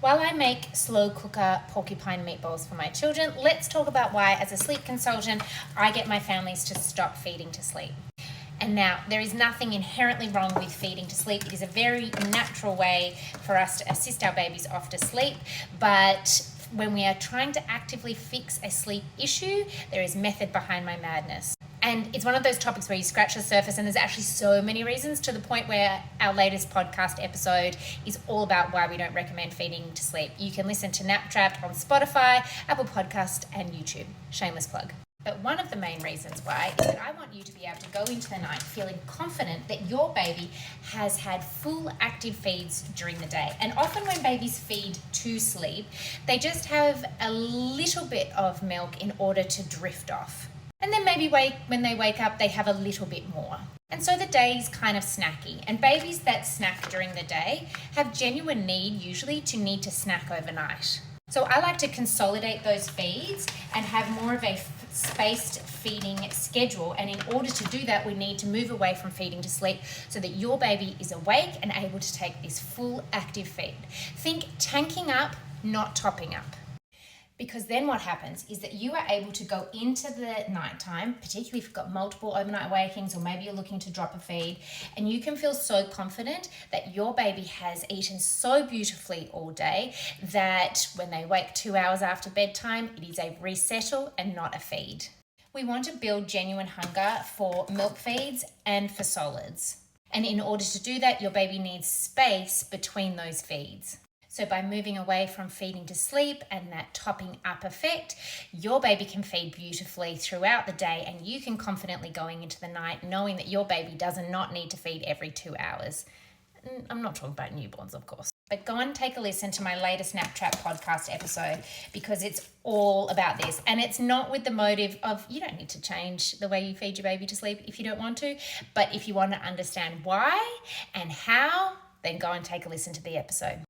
While I make slow cooker porcupine meatballs for my children, let's talk about why, as a sleep consultant, I get my families to stop feeding to sleep. And now, there is nothing inherently wrong with feeding to sleep. It is a very natural way for us to assist our babies off to sleep, but when we are trying to actively fix a sleep issue, there is method behind my madness. And it's one of those topics where you scratch the surface and there's actually so many reasons, to the point where our latest podcast episode is all about why we don't recommend feeding to sleep. You can listen to Naptrapped on Spotify, Apple Podcast, and YouTube. Shameless plug. But one of the main reasons why is that I want you to be able to go into the night feeling confident that your baby has had full active feeds during the day. And often when babies feed to sleep, they just have a little bit of milk in order to drift off. And then maybe when they wake up, they have a little bit more. And so the day is kind of snacky. And babies that snack during the day have genuine need, usually, to need to snack overnight. So I like to consolidate those feeds and have more of a spaced feeding schedule. And in order to do that, we need to move away from feeding to sleep so that your baby is awake and able to take this full active feed. Think tanking up, not topping up. Because then what happens is that you are able to go into the nighttime, particularly if you've got multiple overnight wakings or maybe you're looking to drop a feed, and you can feel so confident that your baby has eaten so beautifully all day that when they wake 2 hours after bedtime, it is a resettle and not a feed. We want to build genuine hunger for milk feeds and for solids. And in order to do that, your baby needs space between those feeds. So by moving away from feeding to sleep and that topping up effect, your baby can feed beautifully throughout the day, and you can confidently going into the night knowing that your baby does not need to feed every 2 hours. I'm not talking about newborns, of course. But go and take a listen to my latest Naptrapped podcast episode, because it's all about this. And it's not with the motive of, you don't need to change the way you feed your baby to sleep if you don't want to. But if you want to understand why and how, then go and take a listen to the episode.